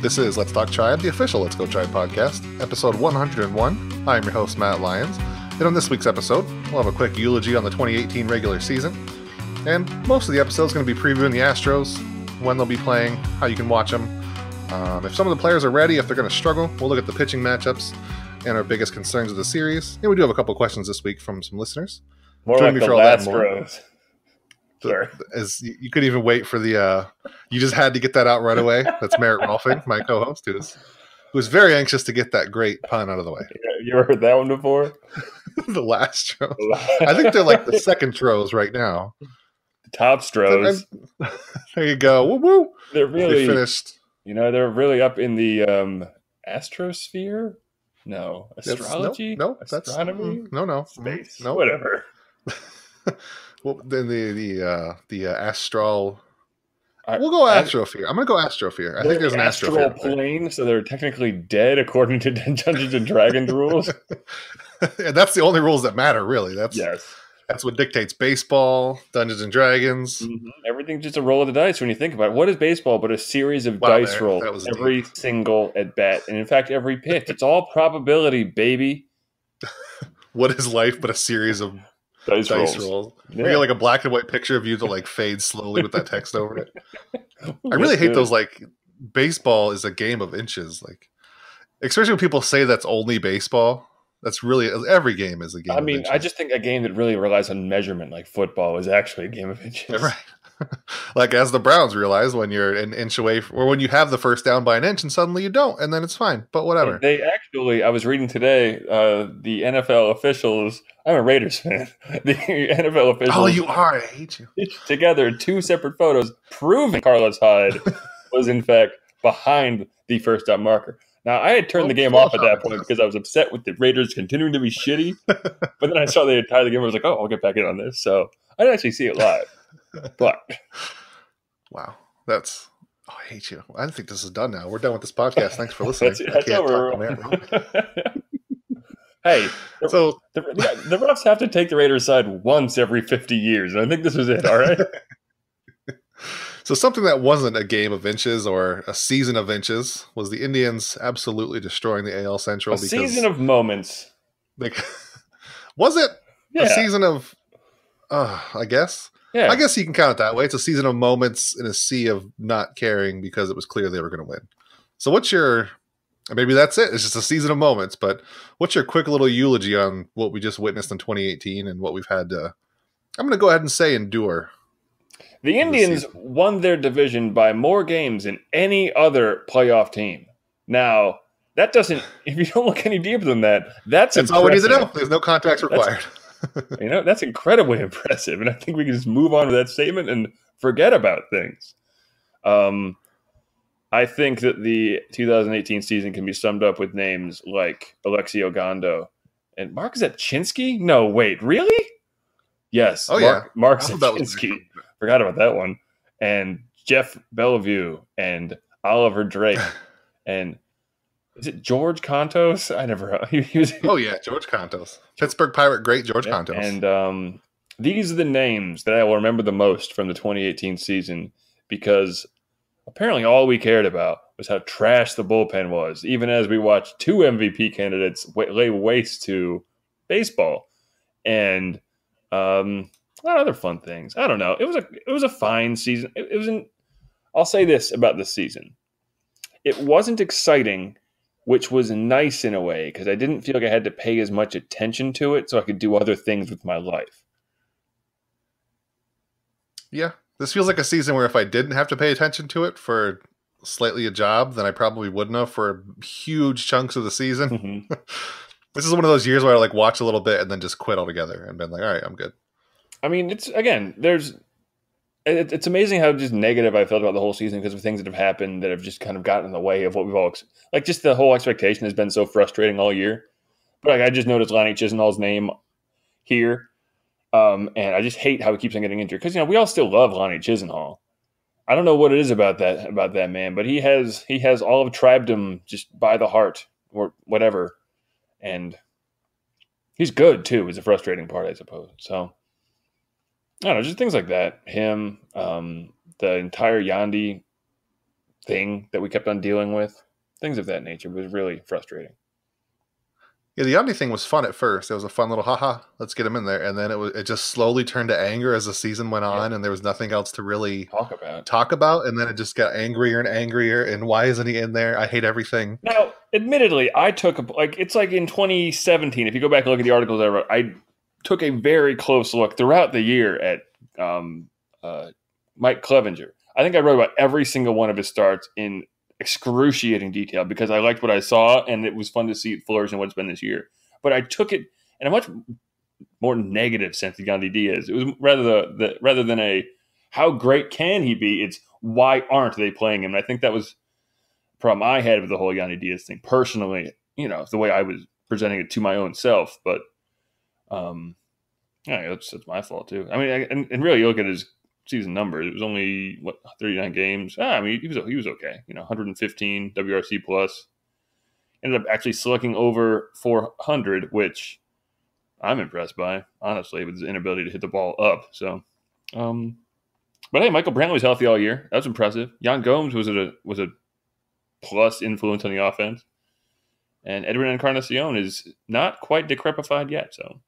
This is Let's Talk Tribe, the official Let's Go Tribe podcast, episode 101. I'm your host, Matt Lyons, and on this week's episode, we'll have a quick eulogy on the 2018 regular season, and most of the episode is going to be previewing the Astros, when they'll be playing, how you can watch them. If some of the players are ready, if they're going to struggle, we'll look at the pitching matchups and our biggest concerns of the series. And we do have a couple questions this week from some listeners. More Join like me the for all that Astros. Sure. As you couldn't even wait for the you just had to get that out right away. That's Merritt Rolfing, my co-host, who's very anxious to get that great pun out of the way. You ever heard that one before? The last Astros. I think they're like the second Stros right now. The top Stros. There you go. Woo woo. They're really they finished. You know, they're really up in the astrosphere. No, astrology. No, astronomy. No, space. No, Whatever. Well, then the astral. We'll go astrophere. I'm going to go astrophere. I think there's an astral astrophere plane, so they're technically dead according to Dungeons and Dragons rules. And that's the only rules that matter, really. Yes. That's what dictates baseball, Dungeons and Dragons. Mm-hmm. Everything's just a roll of the dice when you think about it. What is baseball but a series of dice rolls every single at bat, and in fact every pitch? It's all probability, baby. What is life but a series of dice rolls? Yeah. We get like a black and white picture of you that like fades slowly with that text over it. I really hate those, like, baseball is a game of inches, like, especially when people say that's only baseball. That's really, every game is a game of inches. I just think a game that really relies on measurement, like football, is actually a game of inches. Right. Like, as the Browns realize, when you're an inch away, or when you have the first down by an inch and suddenly you don't, and then it's fine, but whatever. They actually, I was reading today, the NFL officials, I'm a Raiders fan, the NFL officials. Oh, you are? I hate you. Together, two separate photos proving Carlos Hyde was, in fact, behind the first down marker. Now, I had turned the game off at that point because I was upset with the Raiders continuing to be shitty. But then I saw they had tied the game. I was like, oh, I'll get back in on this. So I didn't actually see it live. But wow, I hate you. I think this is done now. We're done with this podcast. Thanks for listening. That's over. Hey, so the refs have to take the Raiders' side once every 50 years. And I think this was it, all right? So something that wasn't a game of inches or a season of inches was the Indians absolutely destroying the AL Central. A season of moments. Was it a season of, I guess? Yeah. I guess you can count it that way. It's a season of moments in a sea of not caring because it was clear they were going to win. So maybe that's it. It's just a season of moments, but what's your quick little eulogy on what we just witnessed in 2018 and what we've had to, I'm going to go ahead and say, endure? The Indians won their division by more games than any other playoff team. Now, that doesn't, if you don't look any deeper than that, that's all we need to know. There's no contacts required. That's incredibly impressive. And I think we can just move on to that statement and forget about things. I think that the 2018 season can be summed up with names like Alexi Ogando and Mark Zaczynski. No, wait, really? Yes. Mark Zaczynski. Forgot about that one. And Jeff Bellevue and Oliver Drake. And is it George Contos? I never. He was. Oh, yeah, George Contos. Pittsburgh Pirate great George Contos. And these are the names that I will remember the most from the 2018 season because apparently all we cared about was how trash the bullpen was, even as we watched two MVP candidates lay waste to baseball. And a lot of other fun things. I don't know. It was a fine season. I'll say this about this season. It wasn't exciting, which was nice in a way because I didn't feel like I had to pay as much attention to it so I could do other things with my life. Yeah. This feels like a season where if I didn't have to pay attention to it for slightly a job, then I probably wouldn't have for huge chunks of the season. Mm-hmm. This is one of those years where I like watch a little bit and then just quit altogether and been like, all right, I'm good. I mean, it's amazing how just negative I felt about the whole season because of things that have happened that have just kind of gotten in the way of what we've all like. Just the whole expectation has been so frustrating all year. But like, I just noticed Lonnie Chisenhall's name here, and I just hate how he keeps on getting injured because we all still love Lonnie Chisenhall. I don't know what it is about that man, but he has all of tribedom just by the heart or whatever, and he's good too. Is the frustrating part, I suppose. So. I don't know, just things like that. Him, the entire Yandy thing that we kept on dealing with. Things of that nature was really frustrating. Yeah, the Yandy thing was fun at first. It was a fun little haha, let's get him in there. And then it just slowly turned to anger as the season went on, and there was nothing else to really talk about. And then it just got angrier and angrier. And why isn't he in there? I hate everything. Now, admittedly, I took it's like in 2017. If you go back and look at the articles I wrote, I took a very close look throughout the year at Mike Clevenger. I think I wrote about every single one of his starts in excruciating detail because I liked what I saw, and it was fun to see it flourish in what's been this year. But I took it in a much more negative sense of Yandy Diaz. It was rather than a how great can he be, it's why aren't they playing him? And I think that was the problem I had with the whole Yandy Diaz thing. Personally, the way I was presenting it to my own self. But that's my fault too. I mean, and really, you look at his season numbers. It was only 39 games. I mean, he was okay. 115 WRC plus. Ended up actually slugging over 400, which I'm impressed by, honestly, with his inability to hit the ball up. So, but hey, Michael Brantley was healthy all year. That was impressive. Yan Gomes was a plus influence on the offense, and Edwin Encarnacion is not quite decrepified yet. So,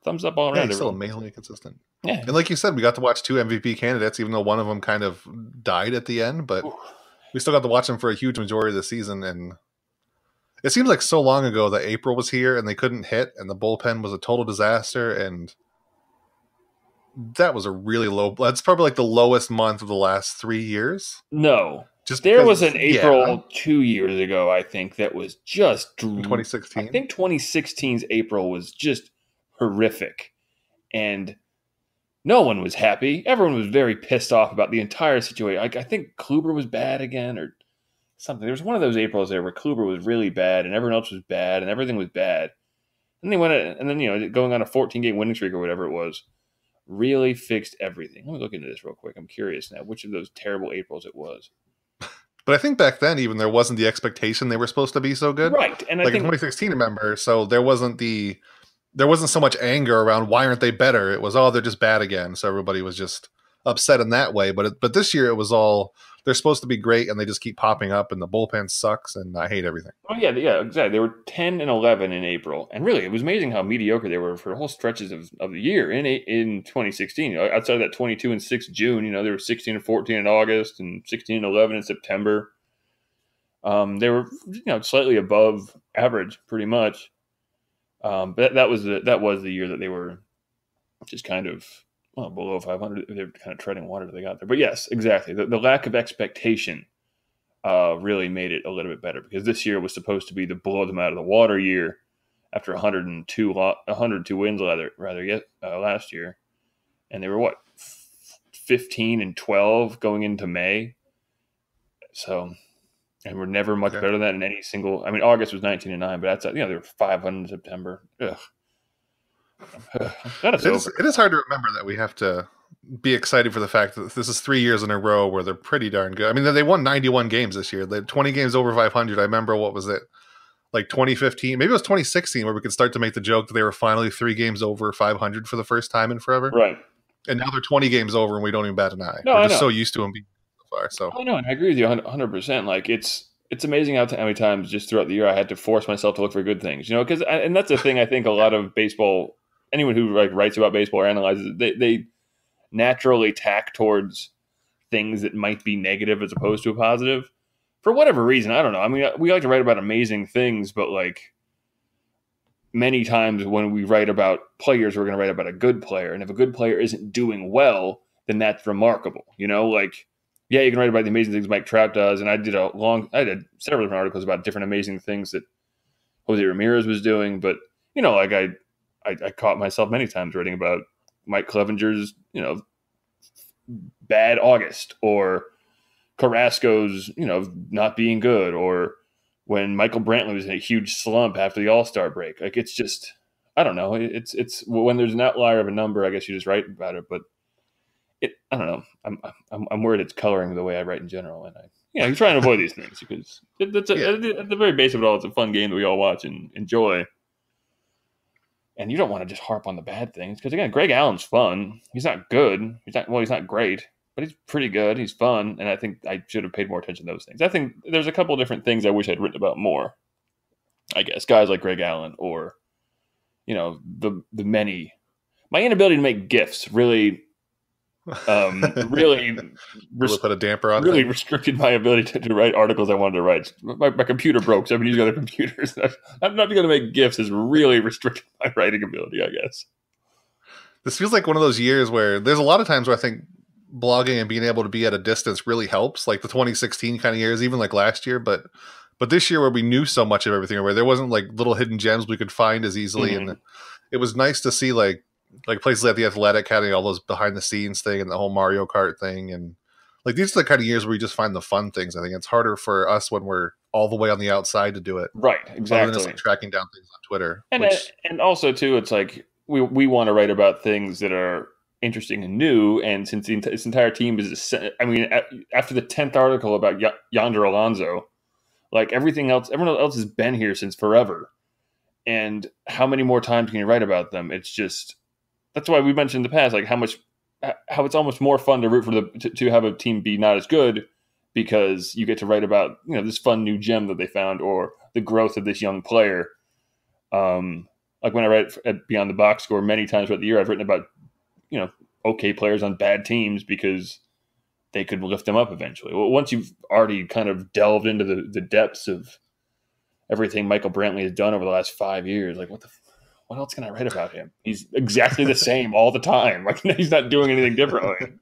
thumbs up all around. Yeah, he's still amazingly consistent. Yeah. And like you said, we got to watch 2 MVP candidates, even though one of them kind of died at the end, but we still got to watch them for a huge majority of the season. And it seems like so long ago that April was here and they couldn't hit, and the bullpen was a total disaster. And that was a really low. That's probably like the lowest month of the last 3 years. No. There was an April 2 years ago, I think, that was just 2016. I think 2016's April was just horrific. And no one was happy. Everyone was very pissed off about the entire situation. Like, I think Kluber was bad again or something. There was one of those Aprils there where Kluber was really bad and everyone else was bad and everything was bad. And they went and then going on a 14-game winning streak or whatever it was really fixed everything. Let me look into this real quick. I'm curious now which of those terrible Aprils it was. But I think back then even there wasn't the expectation they were supposed to be so good. Right. And I think in 2016, remember, so there wasn't so much anger around why aren't they better. It was, they're just bad again. So everybody was just upset in that way. But this year it was all, they're supposed to be great and they just keep popping up and the bullpen sucks and I hate everything. Oh yeah, exactly. They were 10-11 in April. And really, it was amazing how mediocre they were for whole stretches of the year in 2016. Outside of that 22-6 June, they were 16-14 in August and 16-11 in September. They were slightly above average pretty much. But that was the year that they were just kind of below 500. They were kind of treading water till they got there. But yes, exactly. The lack of expectation really made it a little bit better because this year was supposed to be the blow them out of the water year after 102 wins last year, and they were 15-12 going into May. So. And we're never much better than that in any single. I mean, August was 19-9, but that's they were 500 in September. Ugh. It is hard to remember that we have to be excited for the fact that this is 3 years in a row where they're pretty darn good. I mean, they won 91 games this year. They had 20 games over 500. I remember, what was it, like 2015? Maybe it was 2016 where we could start to make the joke that they were finally 3 games over 500 for the first time in forever. Right. And now they're 20 games over and we don't even bat an eye. No, we're just so used to them being so far. So I know, and I agree with you 100%. Like, it's amazing how many times just throughout the year I had to force myself to look for good things, because and that's the thing. I think a lot of baseball, anyone who writes about baseball or analyzes it, they naturally tack towards things that might be negative as opposed to a positive for whatever reason. I don't know. I mean, we like to write about amazing things, but like many times when we write about players, we're going to write about a good player. And if a good player isn't doing well, then that's remarkable. Like, yeah, you can write about the amazing things Mike Trout does. And I did several different articles about different amazing things that Jose Ramirez was doing. But, like I caught myself many times writing about Mike Clevenger's, bad August, or Carrasco's, not being good, or when Michael Brantley was in a huge slump after the All-Star break. Like, it's just, I don't know. It's when there's an outlier of a number, I guess you just write about it. But I don't know. I'm worried it's coloring the way I write in general, and you try and avoid these things because at the very base of it all, it's a fun game that we all watch and enjoy. And you don't want to just harp on the bad things because, again, Greg Allen's fun. He's not good. He's not great. but he's pretty good. He's fun, and I think I should have paid more attention to those things. I think there's a couple of different things I wish I'd written about more. I guess guys like Greg Allen, or the many. My inability to make GIFs really really put a damper on really things. restricted my ability to write articles I wanted to write. My computer broke, so I've been using other computers. I'm not going to make GIFs has really restricted my writing ability, I guess. This feels like one of those years where there's a lot of times where I think blogging and being able to be at a distance really helps, like the 2016 kind of years, even like last year. But this year where we knew so much of everything, where there wasn't like little hidden gems we could find as easily. Mm-hmm. And it was nice to see like places like the Athletic having all those behind the scenes thing and the whole Mario Kart thing. And like, these are the kind of years where we just find the fun things. I think it's harder for us when we're all the way on the outside to do it. Right. Exactly. Other than just like tracking down things on Twitter. And also too, it's like, we want to write about things that are interesting and new. And since this entire team is, after the 10th article about Yonder Alonso, like everyone else has been here since forever. And how many more times can you write about them? It's just, that's why we mentioned in the past, like how it's almost more fun to root for to have a team be not as good, because you get to write about, this fun new gem that they found, or the growth of this young player. Like when I write at Beyond the Box Score, many times throughout the year, I've written about, okay players on bad teams because they could lift them up eventually. Well, once you've already kind of delved into the depths of everything Michael Brantley has done over the last 5 years, like what else can I write about him? He's exactly the same all the time. Like, he's not doing anything differently.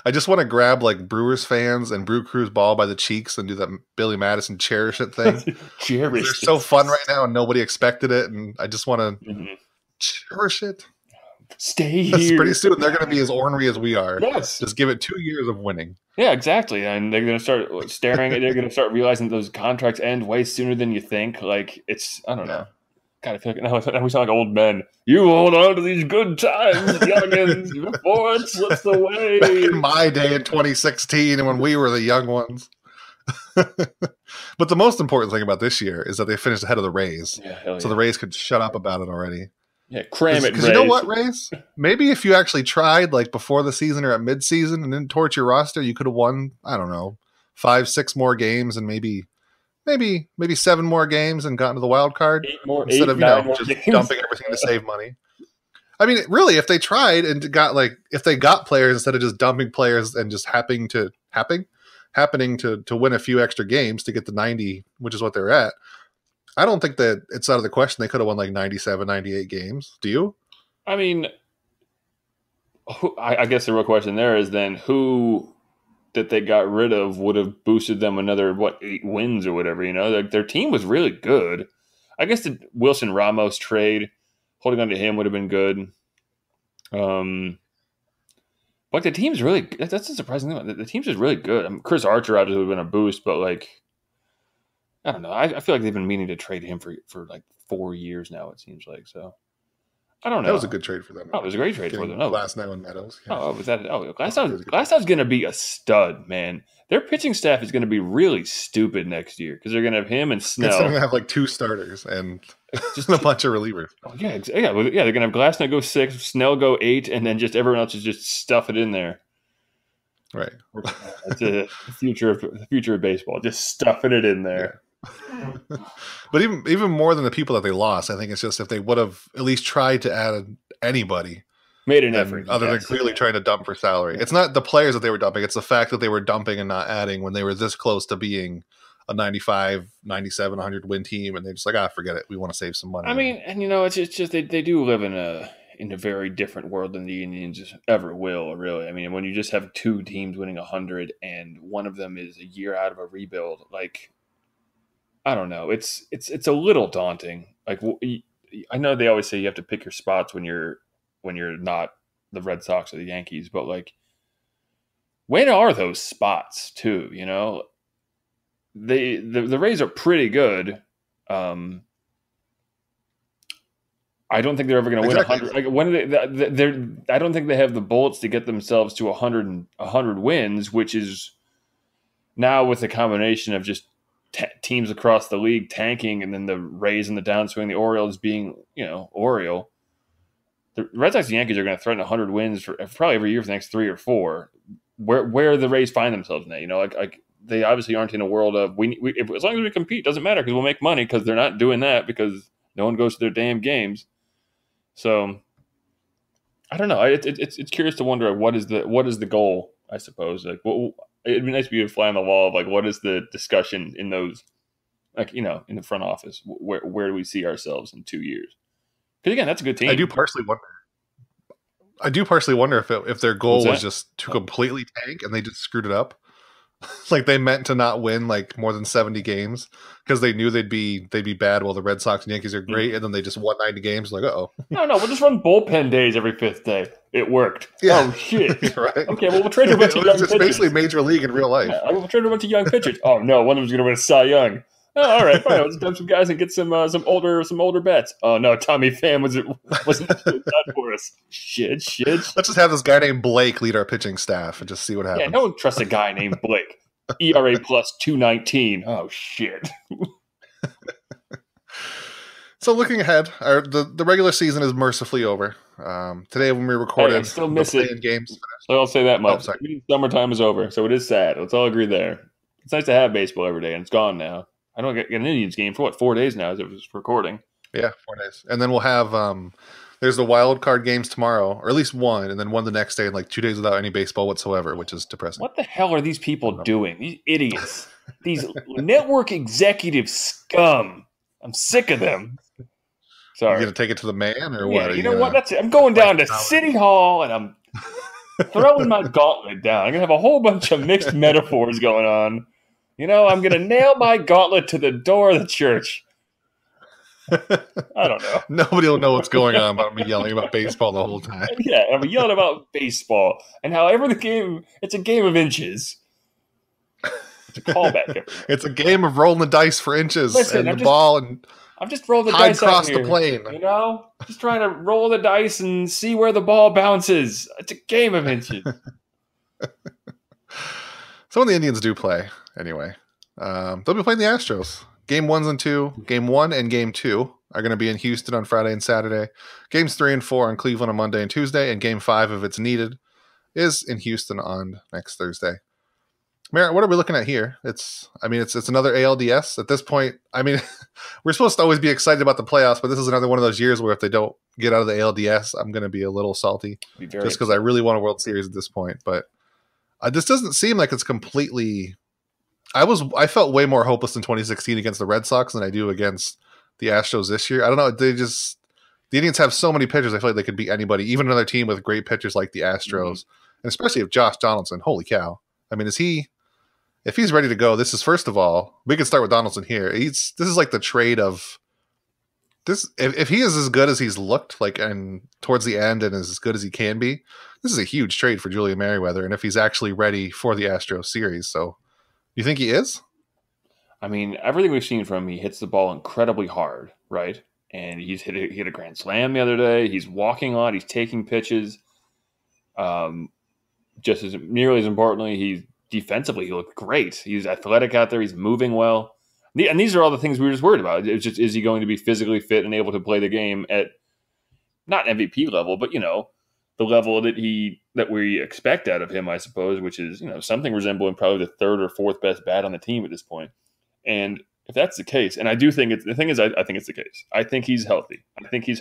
I just want to grab like Brewers fans and Brew Crew's ball by the cheeks and do that Billy Madison cherish it thing. Cherish. They're so fun right now and nobody expected it. And I just want to cherish it. Stay here. Pretty soon they're going to be as ornery as we are. Yes. Just give it 2 years of winning. Yeah, exactly. And they're going to start staring at, they're going to start realizing those contracts end way sooner than you think. Like, it's, I don't know. God, I feel like now we sound like old men. You hold on to these good times, youngins, before it slips away. Back in my day in 2016, and when we were the young ones. But the most important thing about this year is that they finished ahead of the Rays. Yeah, so the Rays could shut up about it already. Yeah, cram it, Because you know what, Rays? Maybe if you actually tried, like before the season or at mid-season, and didn't torch your roster, you could have won, I don't know, 5-6 more games and maybe 7 more games and gotten to the wild card instead of just dumping everything to save money. I mean, really, if they tried and if they got players instead of just dumping players and just happening to win a few extra games to get the 90, which is what they're at, I don't think that it's out of the question they could have won like 97, 98 games. Do you? I mean, I guess the real question there is then who that they got rid of would have boosted them another 8 wins or whatever, like their team was really good. I guess the Wilson Ramos trade, holding on to him would have been good. But the team's really, that's a surprising thing. The team's just really good. I mean, Chris Archer obviously would have been a boost, but like, I don't know. I feel like they've been meaning to trade him for like 4 years now, it seems like. So I don't know. That was a good trade for them. Oh, it was a great trade for them. Glasnow and Meadows. Yeah. Glasnow's going to be a stud, man. Their pitching staff is going to be really stupid next year because they're going to have him and Snell. They're going to have like 2 starters and just a bunch of relievers. Oh, yeah. They're going to have Glasnow go 6, Snell go 8, and then just everyone else is just stuff it in there. Right. That's the future of baseball. Just stuffing it in there. Yeah. But even more than the people that they lost, I think it's just if they would have at least tried to add anybody, made an effort, other than clearly trying to dump for salary. It's not the players that they were dumping; it's the fact that they were dumping and not adding when they were this close to being a 95, 97, 100 win team, and they're just like, forget it. We want to save some money. I mean, and it's just they do live in a very different world than the Indians ever will. Really, I mean, when you just have 2 teams winning 100 and one of them is a year out of a rebuild, like. I don't know. It's a little daunting. Like, I know they always say you have to pick your spots when you're not the Red Sox or the Yankees, but like, when are those spots too? The Rays are pretty good. I don't think they're ever going to win 100. Like, when I don't think they have the bullets to get themselves to 100 wins, which is now with a combination of just teams across the league tanking, and then the Rays in the downswing, the Orioles being, Oriole. The Red Sox and Yankees are going to threaten 100 wins for probably every year for the next 3 or 4. where the Rays find themselves now. Like they obviously aren't in a world of as long as we compete, doesn't matter because we'll make money because they're not doing that because no one goes to their damn games. So I don't know. It's curious to wonder what is the goal. I suppose like it'd be nice to be a fly on the wall of like what is the discussion in those like in the front office where do we see ourselves in 2 years? Because again, that's a good team. I do partially wonder if their goal was just to completely tank and they just screwed it up. Like they meant to not win like more than 70 games because they knew they'd be bad while the Red Sox and Yankees are great, and then they just won 90 games. Like, no, we'll just run bullpen days every fifth day. It worked. Yeah. Oh shit! Right. Okay, well we'll trade a bunch of young pitchers. It's basically Major League in real life. Yeah, we'll trade a bunch of young pitchers. Oh no, one of them's going to win a Cy Young. Oh, all right, fine. Let's dump some guys and get some older bets. Oh no, Tommy Pham wasn't that for us. Shit. Let's just have this guy named Blake lead our pitching staff and just see what happens. Yeah, no one trusts a guy named Blake. ERA plus 219. Oh shit. So looking ahead, the regular season is mercifully over. Today when we recorded, I still miss it. Games. So I'll say that much. Oh, Summertime is over, so it is sad. Let's all agree there. It's nice to have baseball every day, and it's gone now. I don't get an Indians game for 4 days now as it was recording. Yeah, 4 days. And then we'll have there's the wild card games tomorrow, or at least one, and then one the next day, and like 2 days without any baseball whatsoever, which is depressing. What the hell are these people doing? These idiots. These network executive scum. I'm sick of them. Sorry. You gonna take it to the man or what? You know what? That's it. I'm going down to City Hall and I'm throwing my gauntlet down. I'm gonna have a whole bunch of mixed metaphors going on. I'm gonna nail my gauntlet to the door of the church. I don't know. Nobody will know what's going on about me yelling about baseball the whole time. Yeah, I'm yelling about baseball and however it's a game of inches. It's a callback. It's a game of rolling the dice for inches ball and I'm just rolling the dice across out here, the plane. Just trying to roll the dice and see where the ball bounces. It's a game of inches. So when the Indians do play, anyway, they'll be playing the Astros. Game 1 and 2, Game 1 and Game 2 are going to be in Houston on Friday and Saturday. Games 3 and 4 in Cleveland on Monday and Tuesday, and Game 5, if it's needed, is in Houston on next Thursday. Merritt, what are we looking at here? It's another ALDS at this point. I mean, we're supposed to always be excited about the playoffs, but this is another one of those years where if they don't get out of the ALDS, I'm going to be a little salty just because I really want a World Series at this point. But this doesn't seem like it's completely. I felt way more hopeless in 2016 against the Red Sox than I do against the Astros this year. I don't know. The Indians have so many pitchers. I feel like they could beat anybody, even another team with great pitchers like the Astros, and especially if Josh Donaldson. Holy cow! I mean, if he's ready to go, this is, first of all, we can start with Donaldson here. This is like the trade of this. If he is as good as he's looked like and towards the end and as good as he can be, this is a huge trade for Julian Merryweather. And if he's actually ready for the Astros series, so you think he is? I mean, everything we've seen from him, he hits the ball incredibly hard, right? And he hit a grand slam the other day. He's walking on, he's taking pitches. Just as nearly as importantly, defensively, he looked great. He's athletic out there. He's moving well. And these are all the things we were just worried about. It's just, is he going to be physically fit and able to play the game at not MVP level, but, the level that we expect out of him, I suppose, which is, something resembling probably the third or fourth best bat on the team at this point. And if that's the case, and I do think I think it's the case. I think he's healthy. And I think he's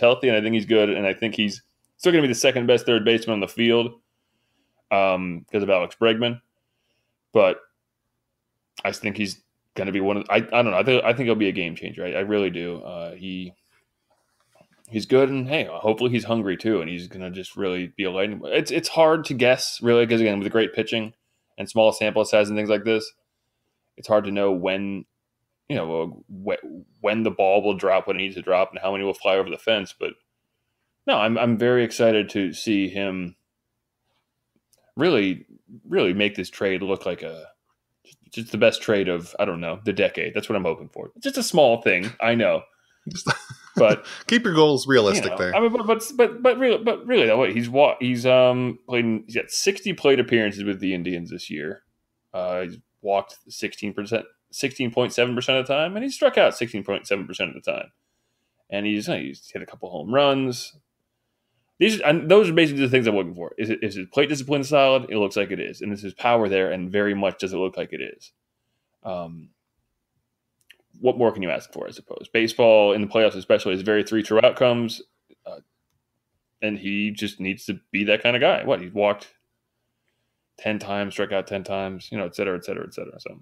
good. And I think he's still going to be the second best third baseman on the field because of Alex Bregman. But I think he's going to be one of. I don't know. I think he'll be a game changer. I really do. He's good, and hey, hopefully he's hungry too, and he's going to just really be a lightning. It's hard to guess, really, because again, with great pitching and small sample size and things like this, it's hard to know when when the ball will drop when it needs to drop and how many will fly over the fence. But no, I'm very excited to see him really make this trade look like just the best trade of, I don't know, the decade. That's what I'm hoping for. It's just a small thing, I know, but keep your goals realistic there. I mean, but really though, he's played. He's got 60 plate appearances with the Indians this year. He's walked 16.7% of the time, and he's struck out 16.7% of the time. And he's hit a couple home runs. those are basically the things I'm looking for. Is his plate discipline solid? It looks like it is. And is his power there? And very much does it look like it is. What more can you ask for, I suppose? Baseball in the playoffs especially is very three true outcomes. And he just needs to be that kind of guy. He's walked 10 times, struck out 10 times, et cetera, et cetera, et cetera. So,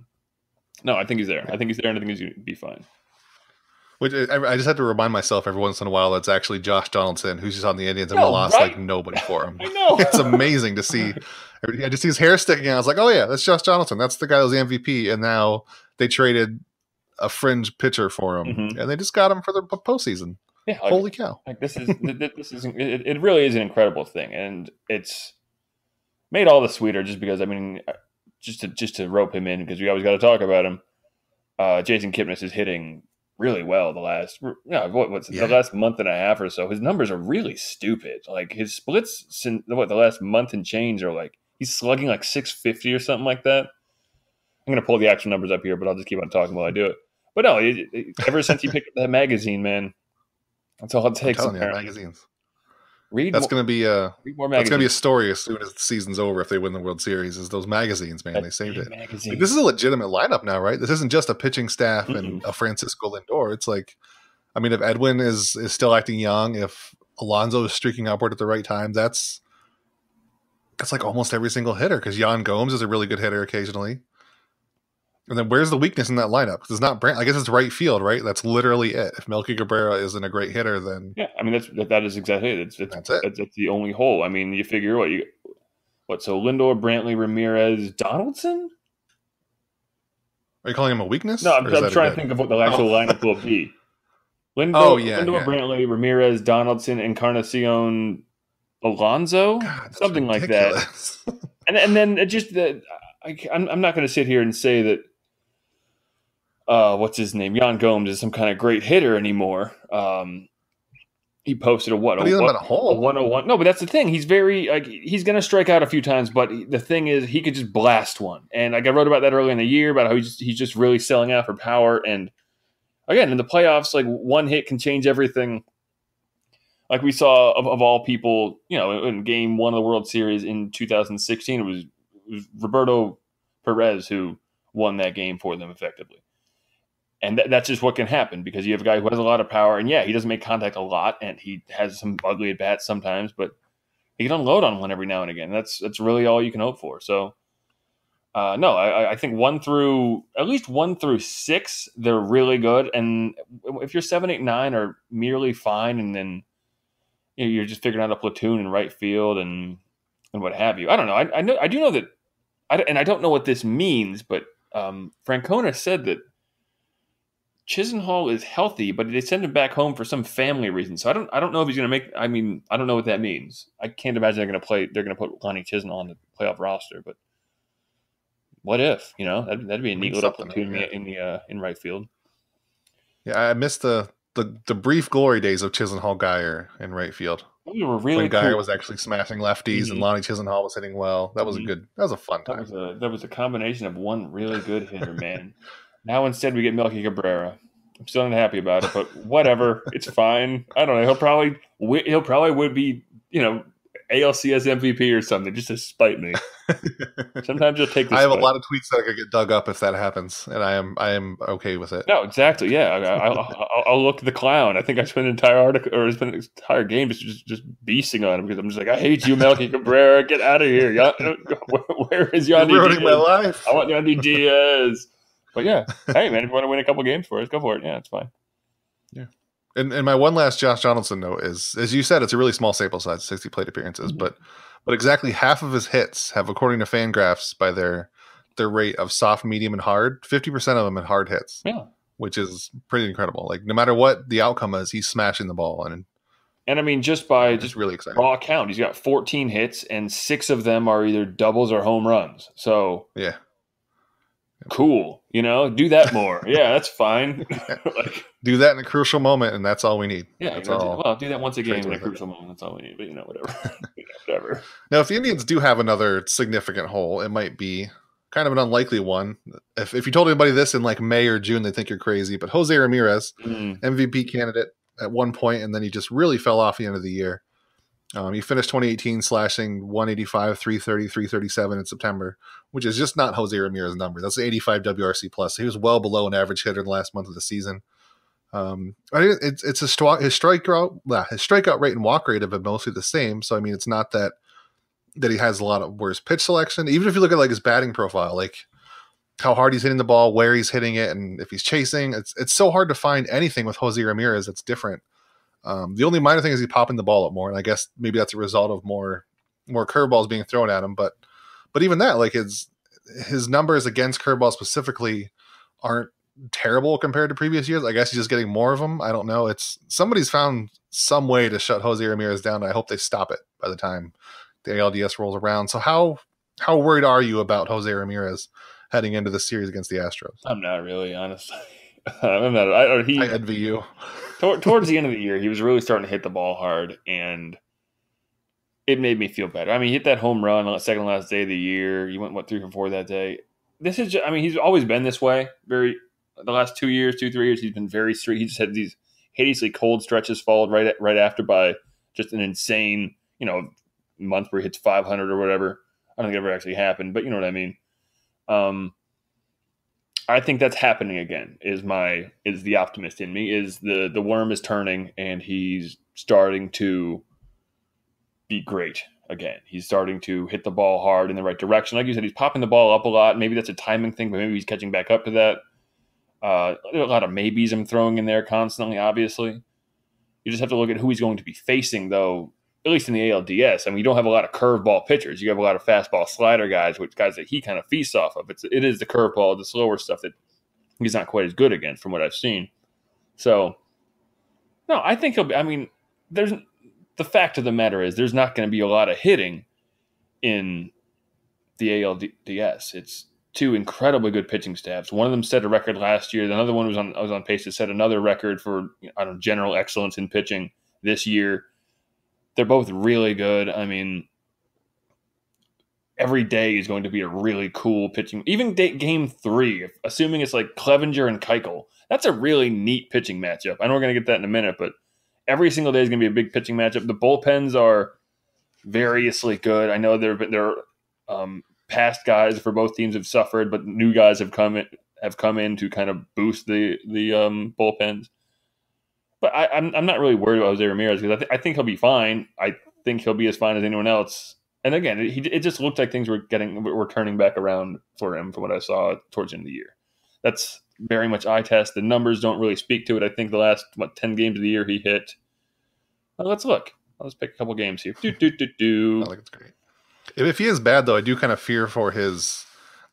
no, I think he's there. I think he's there, and I think he's going to be fine. Which I just have to remind myself every once in a while that's actually Josh Donaldson, who's just on the Indians, and we lost like nobody for him. I know. It's amazing to see. I just see his hair sticking out. I was like, oh, yeah, that's Josh Donaldson. That's the guy who was the MVP. And now they traded a fringe pitcher for him, and they just got him for the postseason. Yeah, holy cow! This is it really is an incredible thing, and it's made all the sweeter just because just to rope him in because we always got to talk about him. Jason Kipnis is hitting really well the last the last month and a half or so. His numbers are really stupid. Like his splits, the last month and change are like he's slugging like 650 or something like that. I'm gonna pull the actual numbers up here, but I'll just keep on talking while I do it. But no, ever since he picked up that magazine, man. That's all it takes. I'm telling you, magazines. That's going to be a story as soon as the season's over if they win the World Series. Is those magazines, man? They saved it. Like, this is a legitimate lineup now, right? This isn't just a pitching staff and a Francisco Lindor. It's like, if Edwin is still acting young, if Alonso is streaking upward at the right time, that's like almost every single hitter because Yan Gomes is a really good hitter occasionally. And then where's the weakness in that lineup? Because it's not I guess it's right field, right? That's literally it. If Melky Cabrera isn't a great hitter, then that is exactly it. That's it. That's the only hole. You figure so Lindor, Brantley, Ramirez, Donaldson. Are you calling him a weakness? No, I'm trying to think of what the actual lineup will be. Lindor, Brantley, Ramirez, Donaldson, Encarnacion, Alonso, something ridiculous. Like that. and then it just I'm not going to sit here and say that. What's his name? Yan Gomes is some kind of great hitter anymore. He posted a 101. No, but that's the thing. He's very he's going to strike out a few times, but the thing is, he could just blast one. And I wrote about that early in the year about how he's just really selling out for power. And again, in the playoffs, like one hit can change everything. Like we saw of all people, in Game 1 of the World Series in 2016, it was Roberto Perez who won that game for them effectively. And that's just what can happen because you have a guy who has a lot of power. And, he doesn't make contact a lot, and he has some ugly at-bats sometimes, but he can unload on one every now and again. That's really all you can hope for. So, no, I think 1 through 6, they're really good. And if you're 7, 8, 9 are merely fine, and then you're just figuring out a platoon in right field and what have you. I don't know. I do know that and I don't know what this means, but Francona said that Chisenhall is healthy, but they send him back home for some family reason. So I don't know if he's going to make. I don't know what that means. I can't imagine they're going to play. They're going to put Lonnie Chisenhall on the playoff roster. But what if that'd be a neat little platoon in right field. Yeah, I missed the brief glory days of Chisenhall Geyer in right field. We were really when Geyer was actually smashing lefties and Lonnie Chisenhall was hitting well. That was that was a fun time. That was a combination of one really good hitter, man. Now instead we get Melky Cabrera. I'm still not happy about it, but whatever. It's fine. I don't know. He'll probably would be, ALCS MVP or something just to spite me. Sometimes you'll take this. I have a lot of tweets that I could get dug up if that happens, and I am okay with it. No, exactly. Yeah, I'll look the clown. I think I spent an entire article or spent an entire game just beasting on him because I'm just like, I hate you, Melky Cabrera. Get out of here. Where is Yandy? You're ruining my life. I want Yandy Diaz. But yeah, hey man, if you want to win a couple games for us, go for it. Yeah, it's fine. Yeah. And my one last Josh Donaldson note is, as you said, it's a really small sample size, 60 plate appearances, but exactly half of his hits have, according to Fangraphs, by their rate of soft, medium, and hard, 50% of them in hard hits. Yeah, which is pretty incredible. Like no matter what the outcome is, he's smashing the ball, and just by really exciting. Raw count, he's got 14 hits, and 6 of them are either doubles or home runs. So yeah. Cool, do that more. Yeah, that's fine. Do that in a crucial moment, and that's all we need. Yeah, that's all. Well, do that once a game in a crucial moment. That's all we need. But whatever. Whatever. Now, if the Indians do have another significant hole, it might be kind of an unlikely one. If you told anybody this in like May or June, they think you're crazy. But Jose Ramirez, MVP candidate at one point, and then he just really fell off the end of the year. He finished 2018 slashing 185, 330, 337 in September, which is just not Jose Ramirez number. That's an 85 WRC plus. He was well below an average hitter in the last month of the season. It's his strikeout rate and walk rate have been mostly the same. So I mean, it's not that he has a lot of worse pitch selection. Even if you look at like his batting profile, like how hard he's hitting the ball, where he's hitting it, and if he's chasing, it's so hard to find anything with Jose Ramirez that's different. The only minor thing is he's popping the ball up more, and I guess maybe that's a result of more curveballs being thrown at him. But even that, like his numbers against curveballs specifically aren't terrible compared to previous years. I guess he's just getting more of them. I don't know. It's somebody's found some way to shut Jose Ramirez down, and I hope they stop it by the time the ALDS rolls around. So how worried are you about Jose Ramirez heading into the series against the Astros? I'm not really, honestly. I'm not. I envy you. Towards the end of the year, he was really starting to hit the ball hard, and it made me feel better. I mean, he hit that home run on the second last day of the year. He went 3 for 4 that day. This is just, I mean, he's always been this way. The last 3 years, he's been very straight. He just had these hideously cold stretches followed right after by just an insane, month where he hits 500 or whatever. I don't think it ever actually happened, but you know what I mean. I think that's happening again. Is the optimist in me? Is the worm is turning and he's starting to be great again. He's starting to hit the ball hard in the right direction. Like you said, he's popping the ball up a lot. Maybe that's a timing thing, but maybe he's catching back up to that. A lot of maybes I'm throwing in there constantly. Obviously, you just have to look at who he's going to be facing, though. At least in the ALDS, I mean, you don't have a lot of curveball pitchers. You have a lot of fastball slider guys, guys that he kind of feasts off of. It is the curveball, the slower stuff that he's not quite as good against from what I've seen. So, no, I think he'll be. I mean, the fact of the matter is there's not going to be a lot of hitting in the ALDS. It's 2 incredibly good pitching staffs. One of them set a record last year. Another one was on pace to set another record for general excellence in pitching this year. They're both really good. I mean, every day is going to be a really cool pitching. Even game 3, assuming it's like Clevenger and Keuchel, that's a really neat pitching matchup. I know we're going to get that in a minute, but every single day is going to be a big pitching matchup. The bullpens are variously good. I know there are past guys for both teams have suffered, but new guys have come in to kind of boost the bullpens. But I'm not really worried about Jose Ramirez because I think he'll be fine. I think he'll be as fine as anyone else. And again, it just looked like things were turning back around for him from what I saw towards the end of the year. That's very much eye test. The numbers don't really speak to it. I think the last 10 games of the year he hit. Well, let's look. I'll just pick a couple games here. I think it's great. If he is bad though, I do kind of fear for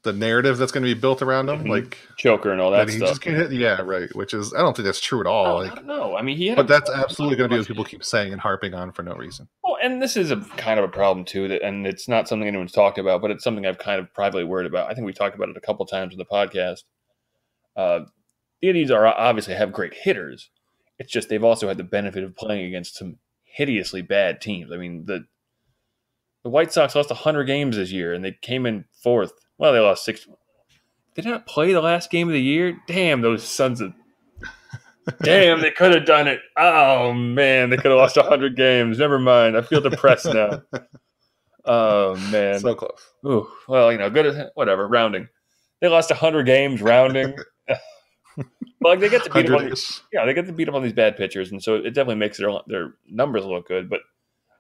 the narrative that's going to be built around him, like choker and all that he stuff. Just can't hit, yeah, right. Which is, I don't think that's true at all. I don't know. I mean, but that's absolutely going to be what people keep saying and harping on for no reason. Well, and this is a kind of a problem too, and it's not something anyone's talked about, but it's something I've kind of privately worried about. I think we talked about it a couple times in the podcast. The Indians obviously have great hitters. It's just they've also had the benefit of playing against some hideously bad teams. I mean, the White Sox lost 100 games this year, and they came in 4th. Well, they lost 6. Did they not play the last game of the year? Damn, those sons of... Damn, they could have done it. Oh, man, they could have lost 100 games. Never mind. I feel depressed now. Oh, man. So close. Ooh, well, good as... Whatever, rounding. They lost 100 games, rounding. But they get to beat up on these bad pitchers, and so it definitely makes their numbers look good, but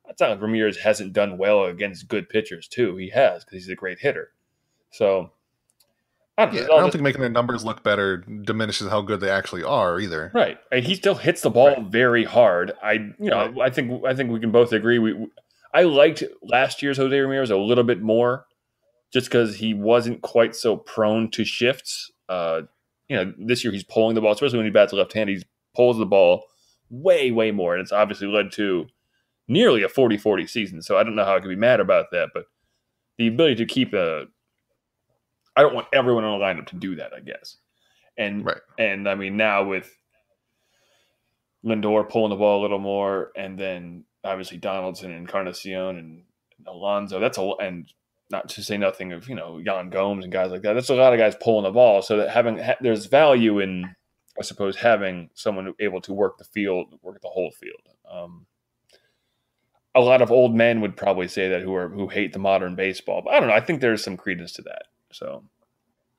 it's not like Ramirez hasn't done well against good pitchers, too. He has, because he's a great hitter. So, I don't think making their numbers look better diminishes how good they actually are either. Right. And he still hits the ball very hard. I think we can both agree. I liked last year's Jose Ramirez a little bit more, just because he wasn't quite so prone to shifts. This year he's pulling the ball, especially when he bats left-handed. He pulls the ball way, way more, and it's obviously led to nearly a 40-40 season. So I don't know how I could be mad about that, but the ability to keep I don't want everyone on the lineup to do that, I guess. And I mean, now with Lindor pulling the ball a little more, and then obviously Donaldson and Encarnacion and Alonso, and not to say nothing of, Yan Gomes and guys like that. That's a lot of guys pulling the ball, so that there's value in, I suppose, having someone able to work the whole field. a lot of old men would probably say that who hate the modern baseball. But I don't know. I think there's some credence to that. So,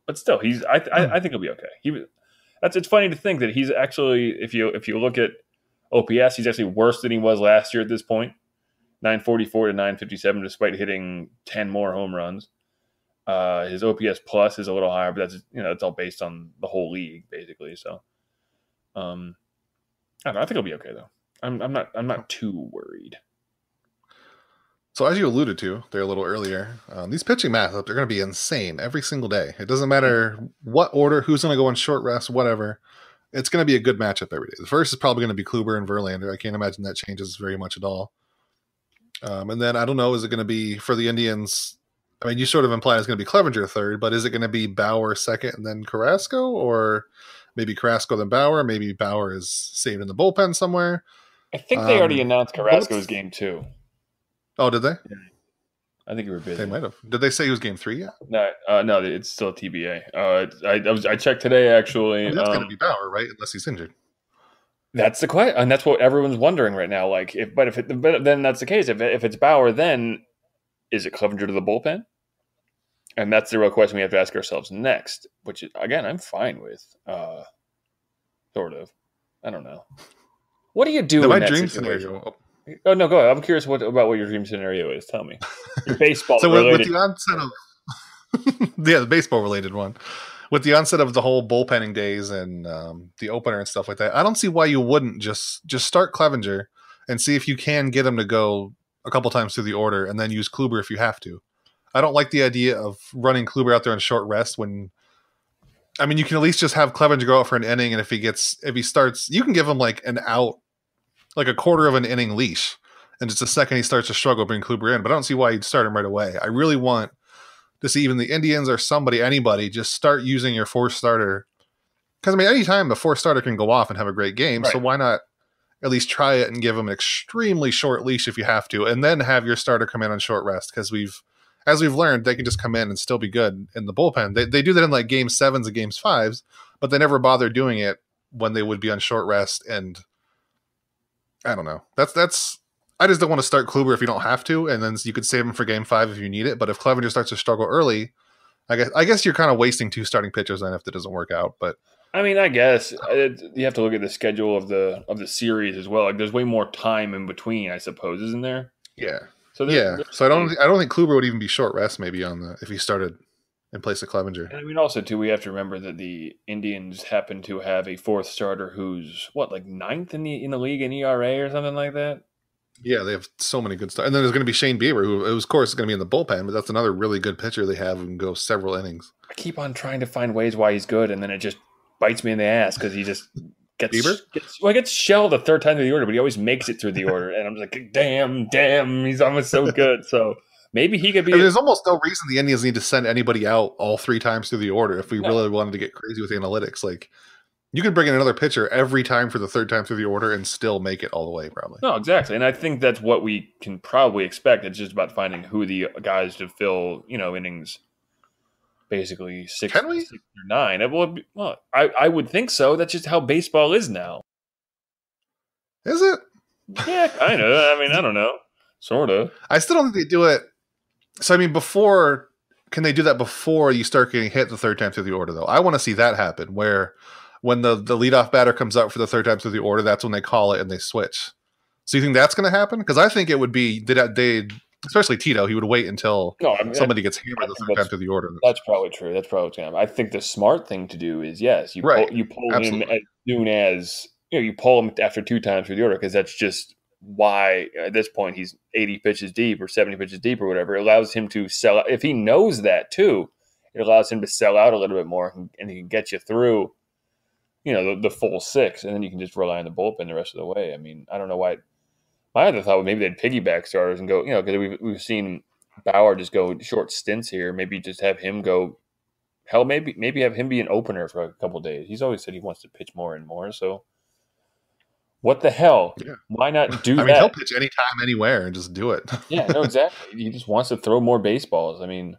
but still, I think he'll be okay. It's funny to think that he's actually, if you look at OPS, he's actually worse than he was last year at this point. 944 to 957, despite hitting 10 more home runs. His OPS plus is a little higher, but that's it's all based on the whole league basically. So, I don't know. I think he'll be okay though. I'm not too worried. So as you alluded to there a little earlier, these pitching matchups are going to be insane every single day. It doesn't matter what order, who's going to go on short rest, whatever. It's going to be a good matchup every day. The first is probably going to be Kluber and Verlander. I can't imagine that changes very much at all. And then I don't know, is it going to be for the Indians? I mean, you sort of implied it's going to be Clevenger third, but is it going to be Bauer second and then Carrasco, or maybe Carrasco then Bauer? Maybe Bauer is saved in the bullpen somewhere. I think they already announced Carrasco's game 2. Oh, did they? Yeah. I think you were busy. They might have. Did they say he was game 3 yet? No, it's still TBA. I checked today actually. I mean, that's going to be Bauer, right? Unless he's injured. That's the question, and that's what everyone's wondering right now. Like, but then that's the case. If it's Bauer, then is it Clevenger to the bullpen? And that's the real question we have to ask ourselves next. Which again, I'm fine with. Sort of. I don't know. What do you do in my that dream situation? scenario? Oh no, go ahead. I'm curious about what your dream scenario is. Tell me. Your baseball. So with the onset of the baseball related one, with the onset of the whole bullpenning days and the opener and stuff like that, I don't see why you wouldn't just start Clevenger and see if you can get him to go a couple times through the order, and then use Kluber if you have to. I don't like the idea of running Kluber out there on short rest when. I mean, you can at least just have Clevenger go out for an inning, and if he starts, you can give him like an out. Like a quarter of an inning leash, and just a second he starts to struggle, bring Kluber in. But I don't see why you'd start him right away. I really want to see even the Indians or anybody just start using your fourth starter. Because I mean, anytime the fourth starter can go off and have a great game, right. So why not at least try it and give him an extremely short leash if you have to, and then have your starter come in on short rest? Because as we've learned, they can just come in and still be good in the bullpen. They do that in like game 7s and games 5s, but they never bother doing it when they would be on short rest. And I don't know. That's. I just don't want to start Kluber if you don't have to, and then you could save him for game 5 if you need it. But if Clevenger starts to struggle early, I guess you're kind of wasting 2 starting pitchers then if it doesn't work out. But I mean, I guess you have to look at the schedule of the series as well. Like, there's way more time in between, I suppose, isn't there? Yeah. So I don't think Kluber would even be short rest maybe if he started in place of Clevenger. And I mean, also too, we have to remember that the Indians happen to have a fourth starter who's like 9th in the league in ERA or something like that. Yeah, they have so many good starters. And then there's going to be Shane Bieber, who, of course, is going to be in the bullpen, but that's another really good pitcher they have who can go several innings. I keep on trying to find ways why he's good, and then it just bites me in the ass because he just gets shelled a third time through the order, but he always makes it through the order. And I'm like, damn, he's almost so good. So maybe he could be. There's almost no reason the Indians need to send anybody out all 3 times through the order if we really wanted to get crazy with analytics. Like, you could bring in another pitcher every time for the 3rd time through the order and still make it all the way, probably. No, exactly. And I think that's what we can probably expect. It's just about finding who the guys to fill, innings, basically 6 or 9. Well, I would think so. That's just how baseball is now. Is it? Yeah, kind of. I mean, I don't know. Sort of. I still don't think they do it. So, I mean, can they do that before you start getting hit the 3rd time through the order, though? I want to see that happen, where when the leadoff batter comes out for the 3rd time through the order, that's when they call it and they switch. So you think that's going to happen? Because I think it would be, especially Tito, he would wait until somebody gets hammered the 3rd time through the order. That's probably true. That's probably what's going to happen. I think the smart thing to do is, yes, you pull him as soon as, you pull him after 2 times through the order, because that's just why at this point he's 80 pitches deep or 70 pitches deep or whatever. It allows him to sell out. If he knows that too, it allows him to sell out a little bit more, and he can get you through the full 6, and then you can just rely on the bullpen the rest of the way. I mean, I don't know why. My other thought was maybe they'd piggyback starters and go, because we've seen Bauer just go short stints here. Maybe just have him go. Hell, maybe have him be an opener for a couple of days. He's always said he wants to pitch more and more. So, what the hell? Yeah. Why not do that? I mean, he'll pitch anytime, anywhere, and just do it. Yeah, no, exactly. He just wants to throw more baseballs. I mean.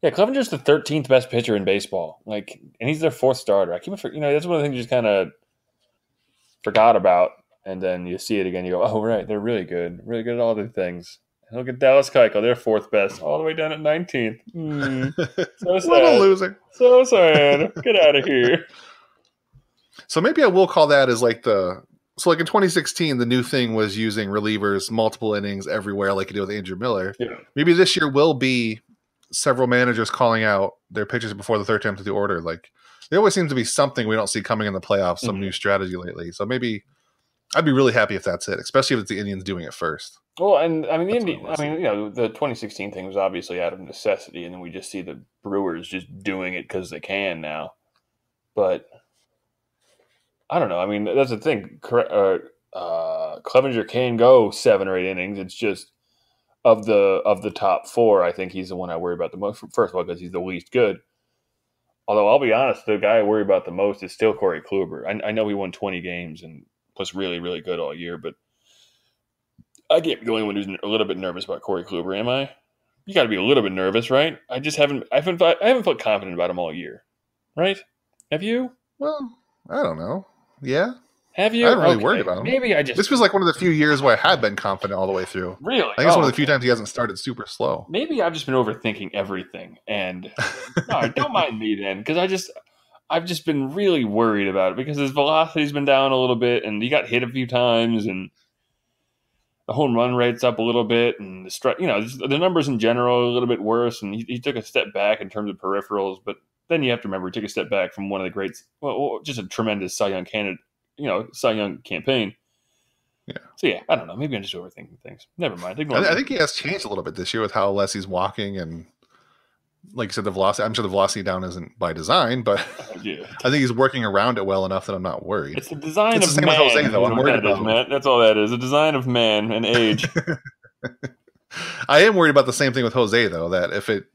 Yeah, Clevenger's the 13th best pitcher in baseball. And he's their 4th starter. I keep that's one of the things you just kind of forgot about. And then you see it again, you go, oh, right, they're really good at all the things. And look at Dallas Keuchel, they're fourth best, all the way down at 19th. So sad. What a loser. So sad. Get out of here. So maybe I will call that as like in 2016, the new thing was using relievers multiple innings everywhere, like you did with Andrew Miller. Yeah. Maybe this year will be several managers calling out their pitchers before the third time to the order. Like there always seems to be something we don't see coming in the playoffs, some new strategy lately. So maybe I'd be really happy if that's it, especially if it's the Indians doing it first. Well, and I mean, the 2016 thing was obviously out of necessity, and then we just see the Brewers just doing it because they can now. But I don't know. I mean, that's the thing. Clevenger can go 7 or 8 innings. It's just of the top 4, I think he's the one I worry about the most. First of all, because he's the least good. Although I'll be honest, the guy I worry about the most is still Corey Kluber. I know he won 20 games and was really, really good all year, but I can't be the only one who's a little bit nervous about Corey Kluber, am I? You got to be a little bit nervous, right? I haven't felt confident about him all year, right? Have you? Well, I don't know. Yeah. Have you? I haven't really worried about him. Maybe this was like one of the few years where I had been confident all the way through. Really? I think it's one of the few times he hasn't started super slow. Maybe I've just been overthinking everything, and no, don't mind me then, because I've just been really worried about it because his velocity's been down a little bit, and he got hit a few times, and the home run rate's up a little bit, and the numbers in general are a little bit worse, and he took a step back in terms of peripherals, but then you have to remember he took a step back from one of the greats, just a tremendous Cy Young candidate, Cy Young campaign. Yeah. So yeah, I don't know. Maybe I'm just overthinking things. Never mind. I think he has changed a little bit this year with how less he's walking, and like you said, the velocity. I'm sure the velocity down isn't by design, but yeah. I think he's working around it well enough that I'm not worried. It's the design it's of man. With Jose, though. I'm worried about Matt. That's all that is. The design of man and age. I am worried about the same thing with Jose, though, that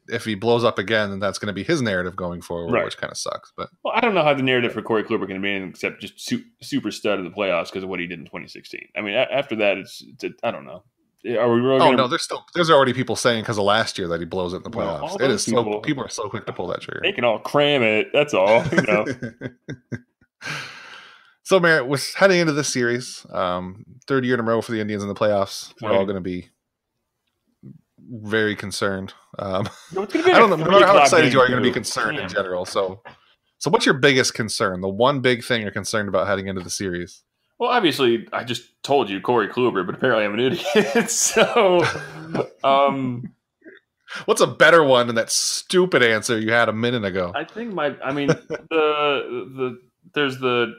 if he blows up again, then that's going to be his narrative going forward, right, which kind of sucks. But I don't know how the narrative for Corey Kluber can be except just super stud of the playoffs because of what he did in 2016. I mean, after that, it's I don't know. Are we really? Oh no, there's already people saying because of last year that he blows it in the playoffs. It is people are so quick to pull that trigger. They can all cram it. That's all. So, Merritt, was heading into this series, third year in a row for the Indians in the playoffs. We're all going to be very concerned. I don't know. No matter how excited you are, you're going to be concerned in general. So what's your biggest concern? The one big thing you're concerned about heading into the series? Well, obviously, I just told you Corey Kluber, but apparently I'm an idiot. So, what's a better one than that stupid answer you had a minute ago? I think there's the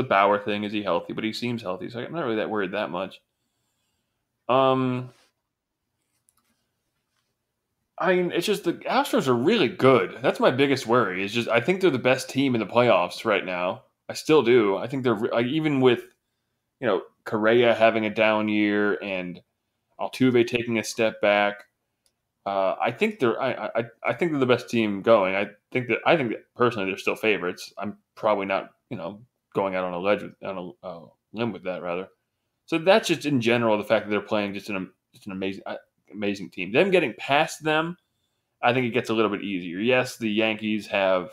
Bauer thing. Is he healthy? But he seems healthy, so I'm not really that worried that much. I mean, it's just the Astros are really good. That's my biggest worry. Is just I think they're the best team in the playoffs right now. I still do. I think they're even with Correa having a down year and Altuve taking a step back. I think they're the best team going. I think that personally they're still favorites. I'm probably not going out on a limb with that rather. So that's just in general the fact that they're playing just an amazing team. Them getting past them, I think it gets a little bit easier. Yes, the Yankees have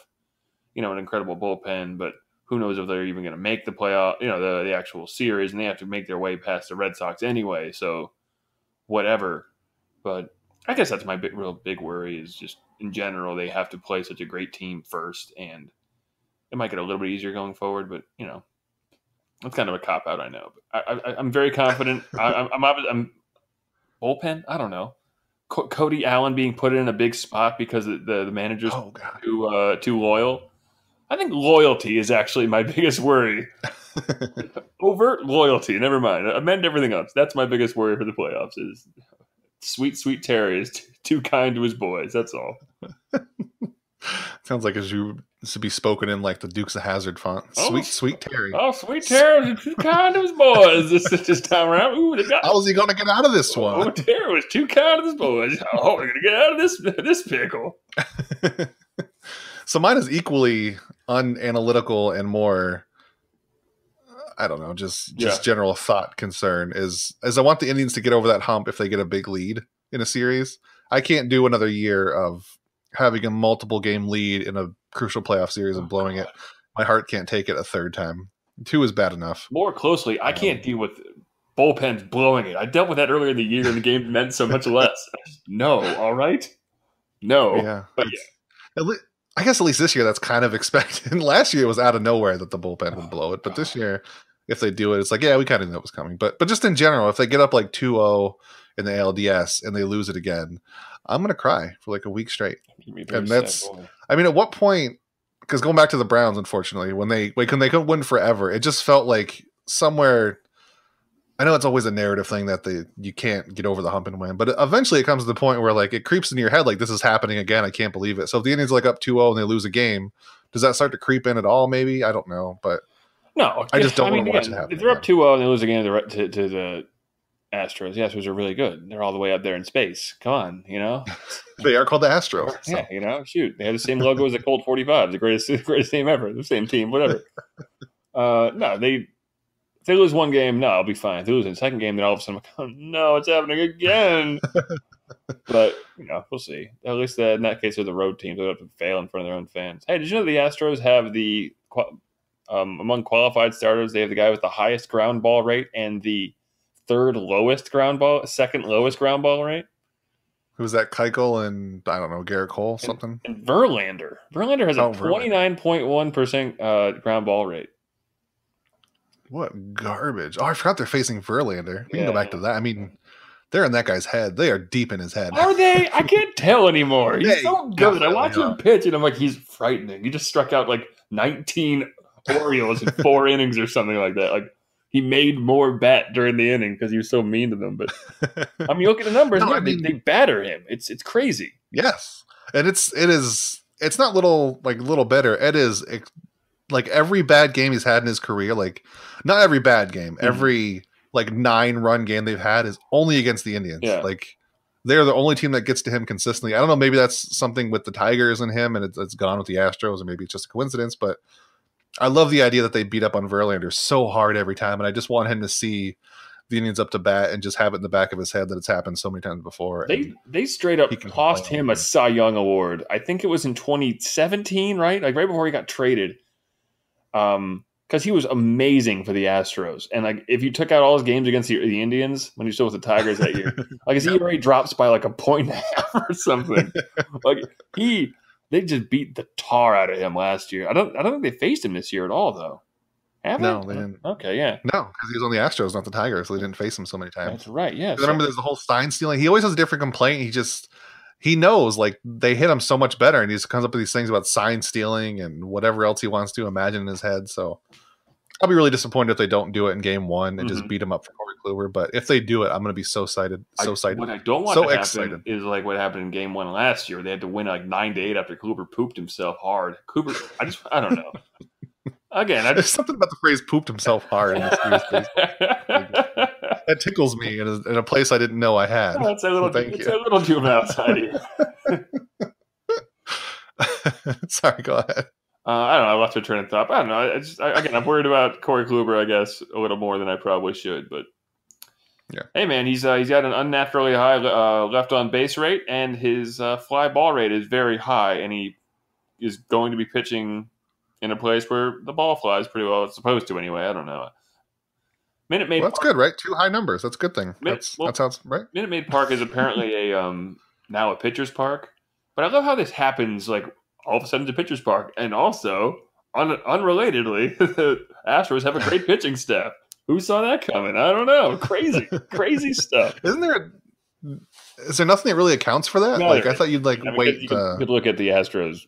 an incredible bullpen, but who knows if they're even going to make the playoff, the actual series, and they have to make their way past the Red Sox anyway. So whatever. But I guess that's my real big worry is just in general they have to play such a great team first, and it might get a little bit easier going forward. But that's kind of a cop out, I know. But I'm very confident. I'm bullpen. I don't know. Cody Allen being put in a big spot because the manager's too loyal. I think loyalty is actually my biggest worry. Overt loyalty. Never mind. Amend everything else. That's my biggest worry for the playoffs is sweet Terry is too kind to his boys. That's all. Sounds like it should be spoken in like the Dukes of Hazzard font. Sweet Terry. Oh, sweet Terry is too kind to his boys this time around. Ooh, how is he going to get out of this one? Oh, Terry was too kind to his boys. Oh, we're going to get out of this pickle. So mine is equally unanalytical and more, I don't know, just general thought concern is I want the Indians to get over that hump if they get a big lead in a series. I can't do another year of having a multiple game lead in a crucial playoff series and blowing it. My heart can't take it a third time. 2 is bad enough. More closely, I can't deal with bullpens blowing it. I dealt with that earlier in the year, and the game meant so much less. No, all right? No. Yeah. But I guess at least this year that's kind of expected. Last year it was out of nowhere that the bullpen would blow it. But this year, if they do it, it's like, yeah, we kind of knew it was coming. But just in general, if they get up like 2-0 in the ALDS and they lose it again, I'm going to cry for like a week straight. And that's, I mean, at what point, because going back to the Browns, unfortunately, when they couldn't win forever, it just felt like somewhere. I know it's always a narrative thing that you can't get over the hump and win, but eventually it comes to the point where like it creeps into your head like this is happening again. I can't believe it. So if the Indians are like up 2-0 and they lose a game, does that start to creep in at all? Maybe, I don't know, but no, I just don't want to watch it happen. If they're up 2-0 and they lose a game to the Astros, the Astros are really good. They're all the way up there in space. Come on, They are called the Astros. So. Yeah, shoot, they have the same logo as the Colt 45, the greatest team ever, the same team, whatever. No, if they lose one game, no, I'll be fine. If they lose in the second game, then all of a sudden, I'm like, oh, no, it's happening again. But, we'll see. At least in that case, they're the road teams. They don't have to fail in front of their own fans. Hey, did you know the Astros have among qualified starters, they have the guy with the highest ground ball rate and the second lowest ground ball rate? Who's that? Keuchel and, I don't know, Garrett Cole, something? And Verlander. Verlander has a 29.1% ground ball rate. What garbage. Oh, I forgot they're facing Verlander. We can go back to that. I mean, they're in that guy's head. They are deep in his head. Are they? I can't tell anymore. He's so good. I watch him pitch, and I'm like, he's frightening. He just struck out like 19 Orioles in 4 innings or something like that. Like, he made more bat during the inning because he was so mean to them. But, I mean, you look at the numbers. They batter him. It's crazy. Yes. And it's not little better. It is like every bad game he's had in his career, like not every bad game, every like 9-run game they've had is only against the Indians. Yeah. Like they're the only team that gets to him consistently. I don't know, maybe that's something with the Tigers and him, and it's gone with the Astros, or maybe it's just a coincidence. But I love the idea that they beat up on Verlander so hard every time, and I just want him to see the Indians up to bat and just have it in the back of his head that it's happened so many times before. They straight up cost him a Cy Young award. I think it was in 2017, right? Like right before he got traded. Because he was amazing for the Astros, and like if you took out all his games against the Indians when he was still with the Tigers that year, like his ERA drops by like 1.5 or something. Like they just beat the tar out of him last year. I don't think they faced him this year at all though. No, they didn't. Okay, yeah. No, because he was on the Astros, not the Tigers, so they didn't face him so many times. That's right. Yeah. I remember there's the whole Stein stealing. He always has a different complaint. He knows like they hit him so much better, and he just comes up with these things about sign stealing and whatever else he wants to imagine in his head. So I'll be really disappointed if they don't do it in game 1 and just beat him up for Corey Kluber. But if they do it, I'm going to be so excited. What I don't want to happen is like what happened in game 1 last year. They had to win like 9-8 after Kluber pooped himself hard. I don't know. Again, there's something about the phrase "pooped himself hard" in this series. That tickles me in a place I didn't know I had. Oh, it's a little juvenile side here. Sorry, go ahead. I don't know. I lost my train of thought. I don't know. I'm worried about Corey Kluber, I guess, a little more than I probably should. But yeah, hey, man, he's got an unnaturally high left on base rate, and his fly ball rate is very high, and he is going to be pitching in a place where the ball flies pretty well. It's supposed to anyway. I don't know. Minute Maid. Well, that's good, right? 2 high numbers. That's a good thing. That sounds right. Minute Maid Park is apparently now a pitcher's park. But I love how this happens. Like all of a sudden, it's a pitcher's park, and also unrelatedly, the Astros have a great pitching staff. Who saw that coming? I don't know. Crazy stuff. Is there nothing that really accounts for that? No, like I thought you'd like wait. You could look at the Astros.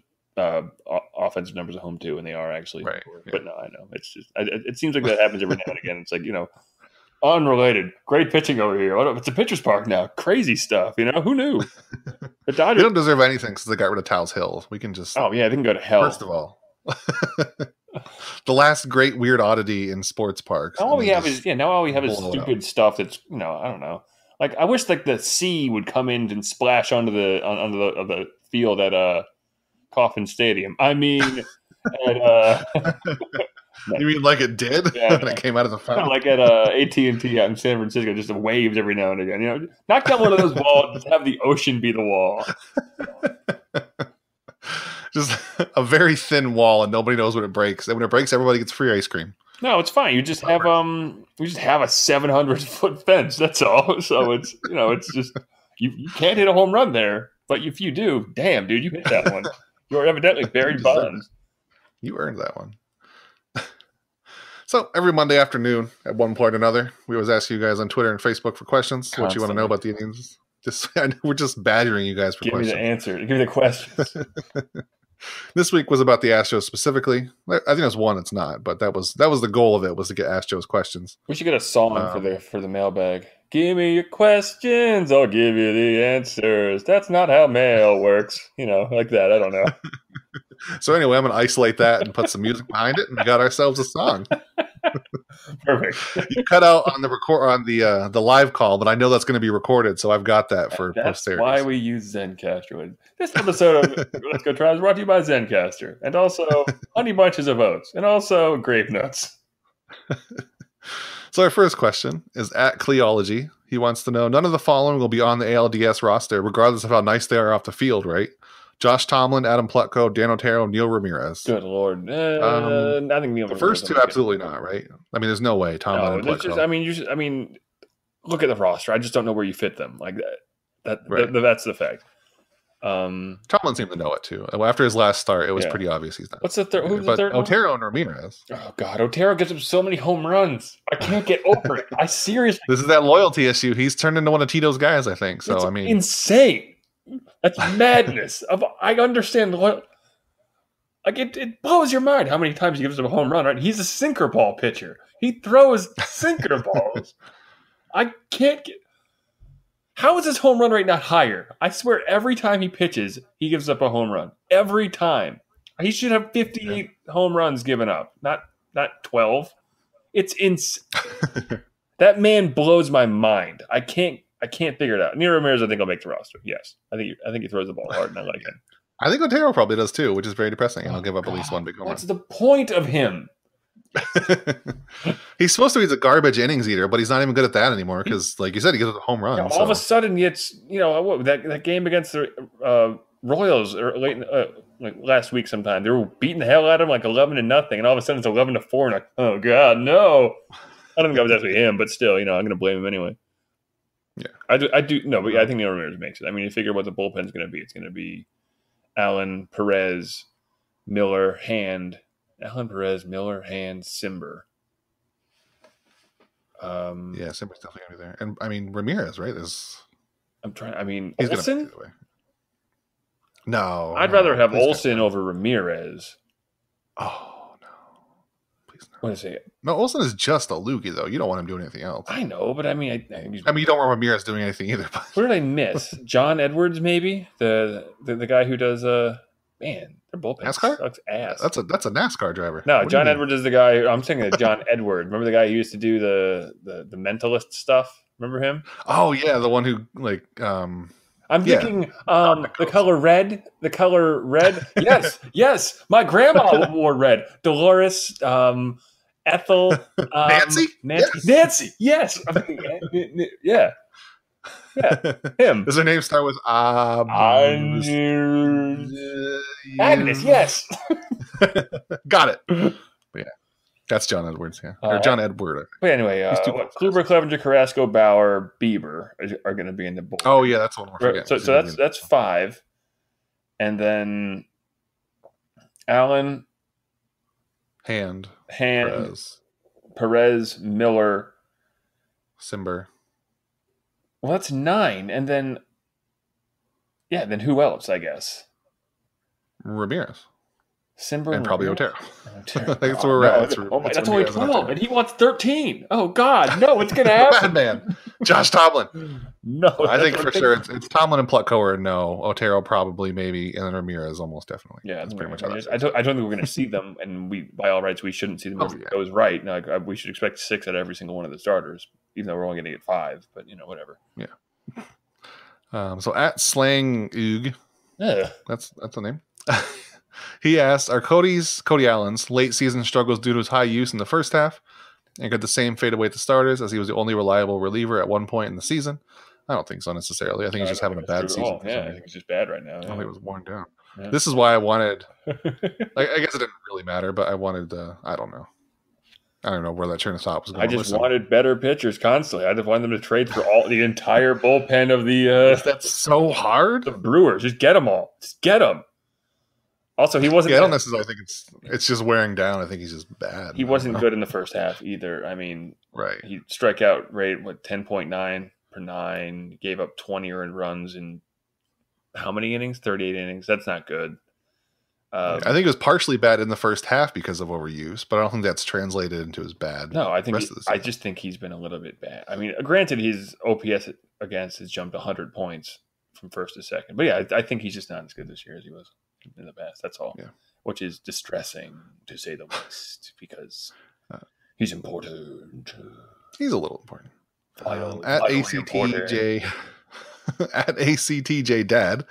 Offensive numbers at home too, and they are actually right. But no, I know it's just it seems like that happens every now and again. It's like unrelated, great pitching over here. It's a pitcher's park now. Crazy stuff. Who knew? The Dodgers they don't deserve anything since they got rid of Towles Hill. We can just they can go to hell. First of all, the last great weird oddity in sports parks. Now all we have is stupid stuff. That's I don't know. Like I wish like the sea would come in and splash onto the field at Coffin Stadium. I mean, you mean like it did when it came out of the fountain? Like at AT&T out in San Francisco, just waves every now and again. Knock down one of those walls, just have the ocean be the wall. Just a very thin wall, and nobody knows when it breaks. And when it breaks, everybody gets free ice cream. No, it's fine. You just have we just have a 700-foot fence. That's all. So it's it's just you can't hit a home run there. But if you do, damn, dude, you hit that one. You're evidently Barry Bonds. You earned that one. So every Monday afternoon, at one point or another, we always ask you guys on Twitter and Facebook for questions. Constantly. What you want to know about the Indians? We're just badgering you guys for questions. Give me the answer. Give me the questions. This week was about the Astros specifically. I think there's one it's not, but that was the goal of it, was to get Astros questions. We should get a song for the mailbag. Give me your questions, I'll give you the answers. That's not how mail works. Like that. I don't know. So anyway, I'm going to isolate that and put some music behind it, and we got ourselves a song. Perfect. You cut out on the live call, but I know that's going to be recorded, so I've got that for posterity. That's why we use Zencaster. This episode of Let's Go Try is brought to you by Zencaster, and also Honey Bunches of Oats, and also Grape Nuts. So our first question is at Cleology. He wants to know, none of the following will be on the ALDS roster, regardless of how nice they are off the field, right? Josh Tomlin, Adam Plutko, Dan Otero, Neil Ramirez. Good Lord. I think Neil the first two, absolutely not, right? I mean, there's no way Tomlin and Plutko. Look at the roster. I just don't know where you fit them. Like that. That's the fact. Tomlin seemed to know it, too. After his last start, it was pretty obvious he's not. What's the third? Who's the third one? Otero and Ramirez. Oh, God. Otero gives him so many home runs. I can't get over it. I seriously. This is that loyalty issue. He's turned into one of Tito's guys, I think. So, it's insane. That's madness. I understand what. Like it blows your mind how many times he gives him a home run. Right? He's a sinker ball pitcher. He throws sinker balls. I can't get. How is his home run rate not higher? I swear, every time he pitches, he gives up a home run. Every time. He should have 58 home runs given up, not 12. It's that man blows my mind. I can't figure it out. Neil Ramirez, I think, will make the roster. Yes, I think he throws the ball hard, and I like him. I think Otero probably does too, which is very depressing. And he'll give up at least one big home run. What's the point of him? He's supposed to be the garbage innings eater, but he's not even good at that anymore because, like you said, he gets a home run. All of a sudden, it's that game against the Royals late like last week. Sometime they were beating the hell out of him, like 11-0, and all of a sudden it's 11-4, and like, oh God, no! I don't think that was actually him, but still, I'm going to blame him anyway. Yeah, I do. No, but I think Neil Ramirez makes it. I mean, you figure what the bullpen's going to be. It's going to be Allen, Perez, Miller, Hand. Allen, Perez, Miller, Hand, Simber. Yeah, Simber's definitely going to be there. And, I mean, Ramirez, right? He's Olsen? No. I'd rather have Olsen over Ramirez. Oh, no. Please no. What is it? No, Olsen is just a loogie, though. You don't want him doing anything else. I know, but I mean, you don't want Ramirez doing anything either. But. What did I miss? John Edwards, maybe? The guy who does... Man, they're both NASCAR. Sucks ass. That's a NASCAR driver. No, John Edwards is the guy. I'm thinking of John Edward. Remember the guy who used to do the mentalist stuff? Remember him? Oh yeah, the one who like. I'm thinking the color red. The color red. Yes. My grandma wore red. Dolores, Ethel, Nancy. Nancy. Yes. Yeah. Yeah, him. Does her name start with Agnes? Yes. Got it. But yeah, that's John Edwards. Yeah, or John Edward. But anyway, Kluber, Clevenger, Carrasco, Bauer, Bieber are going to be in the board. Oh yeah, that's one we're forgetting. So that's 5, and then Allen, Hand, Perez, Miller, Simber. Well, that's 9, and then then who else? I guess Ramirez, Simber, and probably Ramirez? Otero. That's where we're at. That's only 12, and he wants 13. Oh God, no! What's going to happen, man? Josh Tomlin. No, I think for sure it's Tomlin and Plutko or no. Otero probably, maybe, and then Ramirez almost definitely. Yeah, that's pretty much how I don't think we're going to see them, and we, by all rights, we shouldn't see them. If it goes right. Now, we should expect 6 out of every single one of the starters, even though we're only going to get 5. But whatever. Yeah. So at Slang Oog, that's the name. He asked, "Are Cody Allen's late season struggles due to his high use in the first half, and could the same fade away at the starters as he was the only reliable reliever at one point in the season?" I don't think so necessarily. I think he's just having a bad season. Yeah, I think it's just bad right now. I think it was worn down. Yeah. This is why I wanted. I guess it didn't really matter, but I wanted. I don't know. I don't know where that train of thought was going. I just wanted better pitchers constantly. I just wanted them to trade for the entire bullpen of the. That's so hard. The Brewers, just get them all. Just get them. Also, he wasn't. Yeah, I don't necessarily think it's just wearing down. I think he's just bad. He wasn't good in the first half either. I mean, right? He strikeout rate 10.9 per 9. Gave up 20 earned runs in how many innings? 38 innings. That's not good. I think it was partially bad in the first half because of overuse, but I don't think that's translated into his bad. No, I just think he's been a little bit bad. I mean, granted, his OPS against has jumped 100 points from first to second, but yeah, I think he's just not as good this year as he was in the past. That's all. Yeah. Which is distressing to say the least because he's important. He's a little important. At ACTJ. At ACTJ Dad,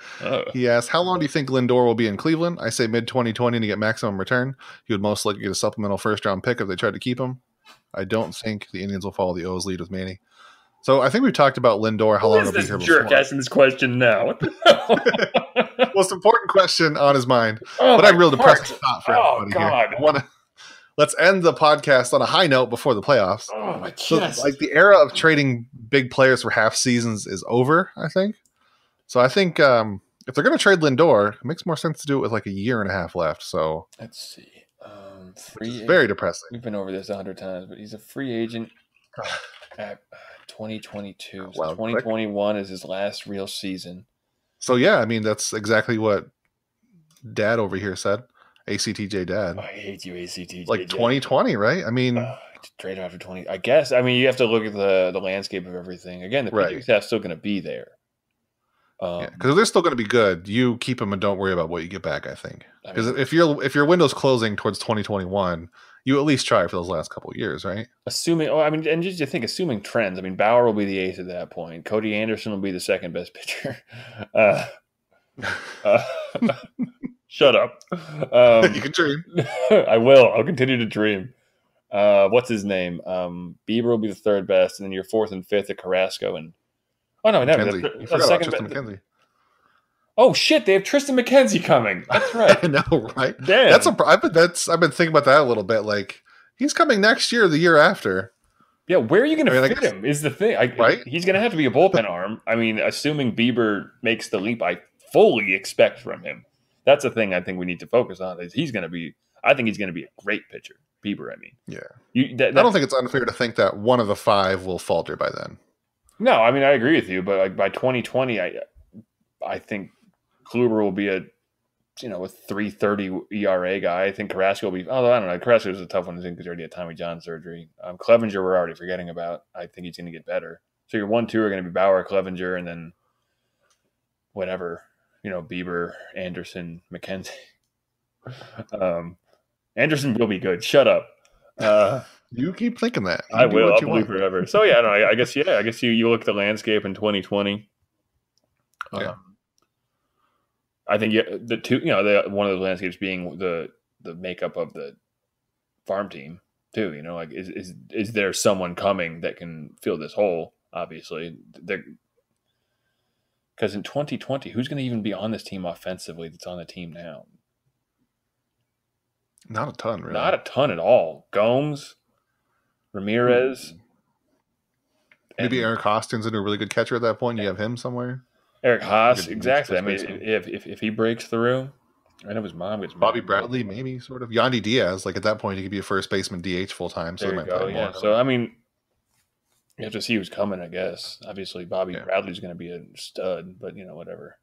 he asked, how long do you think Lindor will be in Cleveland? I say mid-2020 to get maximum return. He would most likely get a supplemental first-round pick if they tried to keep him. I don't think the Indians will follow the O's lead with Manny. So I think we've talked about Lindor, how long he'll be here before. Jerk asking this question now. What the hell? Most important question on his mind. But I'm real depressing thought for everybody here. Let's end the podcast on a high note before the playoffs. Oh, my chest. So, like, the era of trading big players for half seasons is over, I think. So I think if they're going to trade Lindor, it makes more sense to do it with like a year and a half left. So let's see. Very depressing. We've been over this 100 times, but he's a free agent at 2022. So 2021 is his last real season. So, yeah, I mean, that's exactly what Dad over here said. ACTJ Dad. I hate you, ACTJ. Like 2020, right? I mean, trade after 20. I guess. I mean, you have to look at the landscape of everything. Again, the pitching staff's still going to be there. Because they're still going to be good. You keep them and don't worry about what you get back. I think because if your window's closing towards 2021, you at least try for those last couple of years, right? Assuming, and just you think, assuming trends. I mean, Bauer will be the ace at that point. Cody Anderson will be the second best pitcher. Shut up. You can dream. I will. I'll continue to dream. What's his name? Bieber will be the third best, and then your fourth and fifth at Carrasco and never. You forgot about Tristan McKenzie. Oh shit! They have Tristan McKenzie coming. That's right. I know, right? Damn. I've been thinking about that a little bit. Like he's coming next year, or the year after. Yeah, where are you going to fit him? Is the thing. Right? He's going to have to be a bullpen arm. I mean, assuming Bieber makes the leap, I fully expect from him. That's the thing I think we need to focus on. Is he's going to be? I think he's going to be a great pitcher. Bieber, I mean. Yeah. I don't think it's unfair to think that one of the five will falter by then. No, I mean I agree with you, but like by 2020, I think Kluber will be a 3.30 ERA guy. I think Carrasco will be. Although I don't know, Carrasco is a tough one to think because he already had Tommy John surgery. Clevenger we're already forgetting about. I think he's going to get better. So your 1-2 are going to be Bauer, Clevenger, and then whatever Bieber, Anderson, McKenzie. Anderson will be good. Shut up. You keep thinking that. I will. I'll believe forever. So yeah, I guess you look at the landscape in 2020. Yeah. I think the two, one of those landscapes being the makeup of the farm team too. Like is there someone coming that can fill this hole? Obviously, because in 2020, who's going to even be on this team offensively that's on the team now? Not a ton, really. Not a ton at all. Gomes, Ramirez. Maybe Eric Haas turns into a really good catcher at that point. You have him somewhere. Eric Haas, exactly. I mean, if he breaks through, I know his mom gets Bobby Bradley, maybe sort of. Yandy Diaz, like at that point, he could be a first baseman DH full time. So there you go. Yeah. So I mean, you have to see who's coming. I guess obviously Bobby Bradley's going to be a stud, but whatever.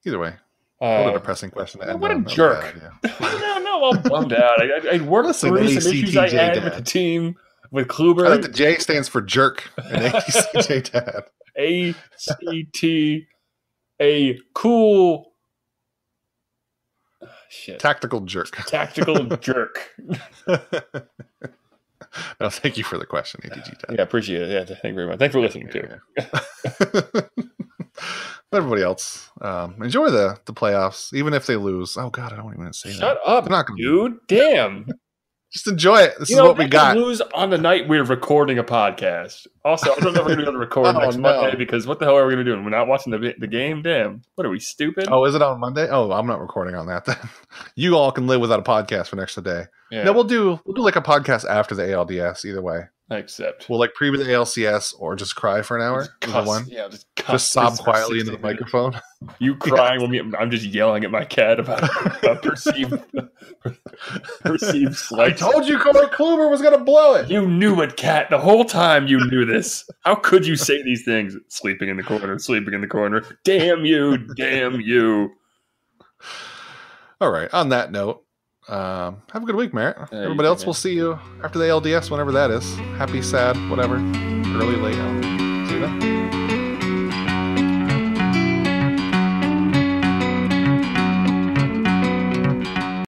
Either way. What a depressing question to end what on. What a jerk. No, I'm bummed out. I worked through some issues I had with the team, with Kluber. I think the J stands for jerk in ACTJ Dad. ACT, a cool shit. Tactical jerk. Tactical jerk. No, thank you for the question, ATG Dad. Yeah, appreciate it. Yeah, thank you very much. Thanks for listening, too. Everybody else, enjoy the playoffs, even if they lose. Oh God, I don't even want to say that. Shut up, They're not gonna dude. Damn. Just enjoy it. This is what we got. Lose on the night we're recording a podcast. Also, I don't know if we're going to be able to record next Monday because what the hell are we going to do? We're not watching the game? Damn. What are we, stupid? Oh, is it on Monday? Oh, I'm not recording on that then. You all can live without a podcast for next day. Yeah. No, we'll do like a podcast after the ALDS either way. I accept. We'll like preview the ALCS or just cry for an hour. Just sob quietly into the microphone. You crying when I'm just yelling at my cat about perceived slight. I told you Corey Kluber was going to blow it. You knew it, cat. The whole time you knew this. How could you say these things? Sleeping in the corner. Damn you. Damn you. All right. On that note, have a good week, Merritt. Everybody else, we'll see you after the ALDS, whenever that is. Happy, sad, whatever. Early, late. See you then.